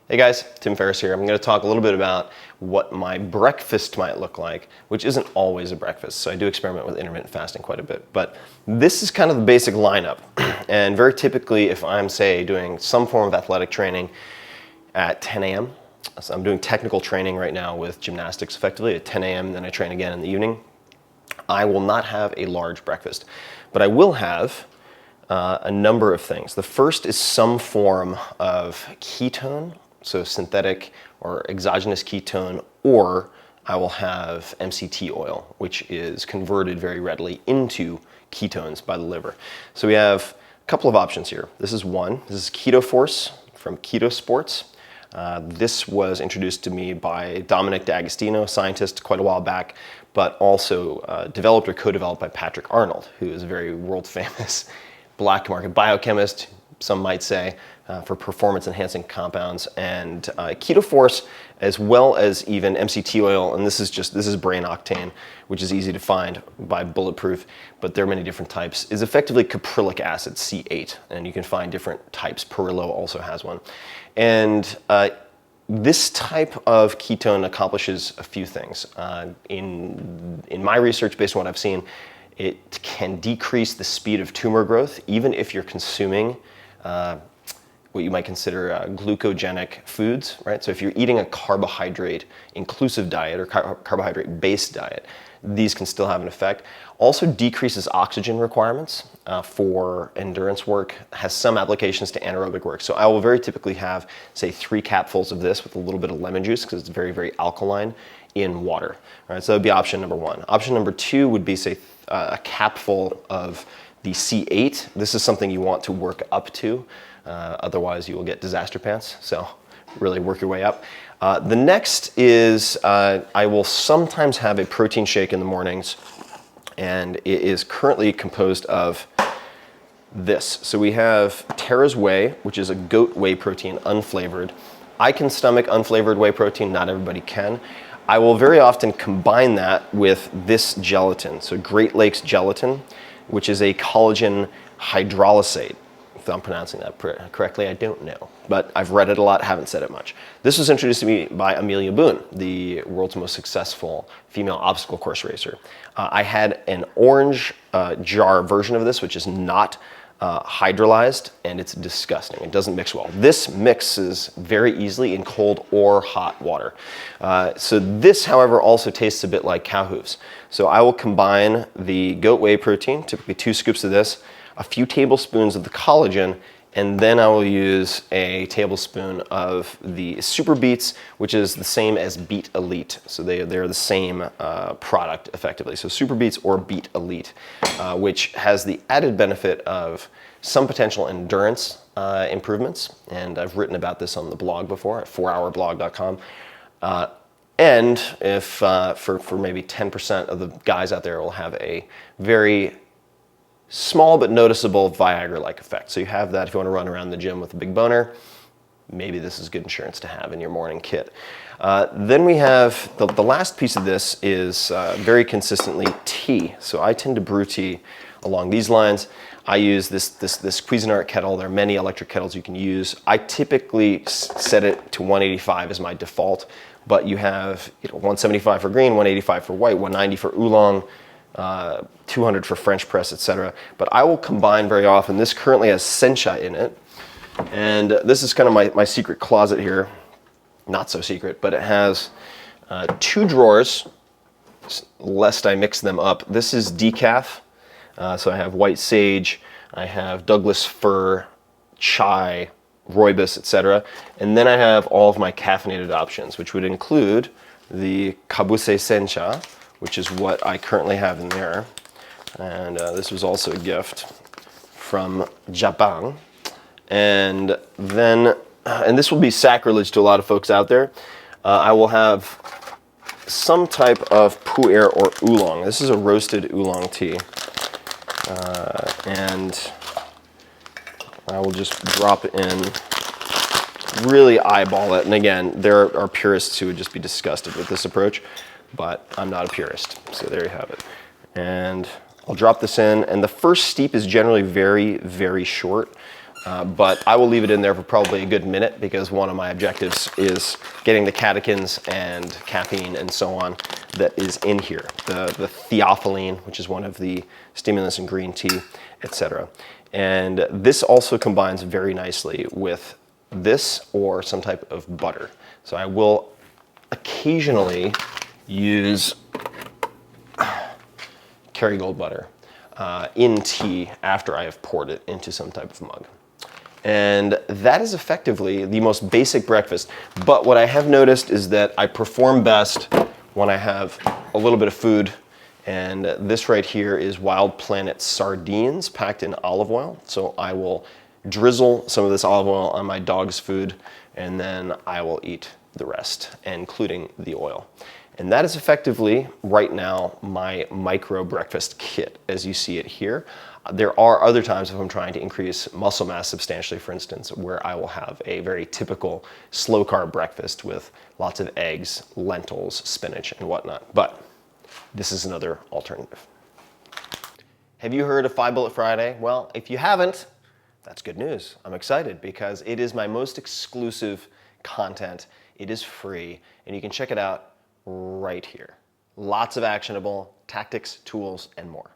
Hey guys, Tim Ferriss here. I'm going to talk a little bit about what my breakfast might look like, which isn't always a breakfast, so I do experiment with intermittent fasting quite a bit. But this is kind of the basic lineup. And very typically, if I'm, say, doing some form of athletic training at 10 a.m., so I'm doing technical training right now with gymnastics effectively at 10 a.m., then I train again in the evening, I will not have a large breakfast. But I will have a number of things. The first is some form of ketone, so synthetic or exogenous ketone, or I will have MCT oil, which is converted very readily into ketones by the liver. So we have a couple of options here. This is one. This is Keto Force from Keto Sports. This was introduced to me by Dominic D'Agostino, a scientist, quite a while back, but also developed or co-developed by Patrick Arnold, who is a very world-famous black market biochemist, some might say, for performance-enhancing compounds. And Keto Force, as well as even MCT oil, and this is brain octane, which is easy to find by Bulletproof, but there are many different types, is effectively caprylic acid, C8, and you can find different types. Perillo also has one. And this type of ketone accomplishes a few things. In my research, based on what I've seen, it can decrease the speed of tumor growth, even if you're consuming what you might consider glucogenic foods, right? So if you're eating a carbohydrate-inclusive diet or carbohydrate-based diet, these can still have an effect. Also decreases oxygen requirements for endurance work, has some applications to anaerobic work. So I will very typically have, say, 3 capfuls of this with a little bit of lemon juice because it's very, very alkaline in water. Right? So that would be option number 1. Option number 2 would be, say, a capful of the C8. This is something you want to work up to. Otherwise, you will get disaster pants. So really work your way up. The next is I will sometimes have a protein shake in the mornings, and it is currently composed of this. So we have Terra's Whey, which is a goat whey protein, unflavored. I can stomach unflavored whey protein, not everybody can. I will very often combine that with this gelatin, so Great Lakes gelatin, which is a collagen hydrolysate. If I'm pronouncing that correctly, I don't know, but I've read it a lot, haven't said it much. This was introduced to me by Amelia Boone, the world's most successful female obstacle course racer. I had an orange jar version of this, which is not hydrolyzed, and it's disgusting. It doesn't mix well. This mixes very easily in cold or hot water. So this, however, also tastes a bit like cow hooves. So I will combine the goat whey protein, typically 2 scoops of this, a few tablespoons of the collagen, and then I will use a tablespoon of the Super Beets, which is the same as Beet Elite. So they're the same product effectively. So Super Beets or Beet Elite, which has the added benefit of some potential endurance improvements. And I've written about this on the blog before at 4hourblog.com. And if for maybe 10% of the guys out there will have a very small but noticeable Viagra-like effect. So you have that if you want to run around the gym with a big boner. Maybe this is good insurance to have in your morning kit. Then we have the last piece of this is very consistently tea. So I tend to brew tea along these lines. I use this Cuisinart kettle. There are many electric kettles you can use. I typically set it to 185 as my default, but you have 175 for green, 185 for white, 190 for oolong, 200 for French press, etc. But I will combine very often. This currently has sencha in it, and this is kind of my secret closet here. Not so secret, but it has 2 drawers, lest I mix them up. This is decaf, so I have white sage, I have Douglas fir, chai, rooibos, etc. And then I have all of my caffeinated options, which would include the Kabuse sencha, which is what I currently have in there. And this was also a gift from Japan. And then, and this will be sacrilege to a lot of folks out there, I will have some type of pu'er or oolong. This is a roasted oolong tea. And I will just drop it in, really eyeball it. And again, there are purists who would just be disgusted with this approach, but I'm not a purist, so there you have it. And I'll drop this in, and the first steep is generally very, very short, But I will leave it in there for probably a good minute because one of my objectives is getting the catechins and caffeine and so on that is in here. The theophylline, which is one of the stimulants in green tea, etc. And this also combines very nicely with this or some type of butter. So I will occasionally use Kerrygold butter in tea after I have poured it into some type of mug. And that is effectively the most basic breakfast. But what I have noticed is that I perform best when I have a little bit of food. And this right here is Wild Planet sardines packed in olive oil. So I will drizzle some of this olive oil on my dog's food, and then I will eat the rest, including the oil. And that is effectively, right now, my micro breakfast kit, as you see it here. There are other times if I'm trying to increase muscle mass substantially, for instance, where I will have a very typical slow carb breakfast with lots of eggs, lentils, spinach, and whatnot. But this is another alternative. Have you heard of 5 Bullet Friday? Well, if you haven't, that's good news. I'm excited because it is my most exclusive content. It is free, and you can check it out right here. Lots of actionable tactics, tools, and more.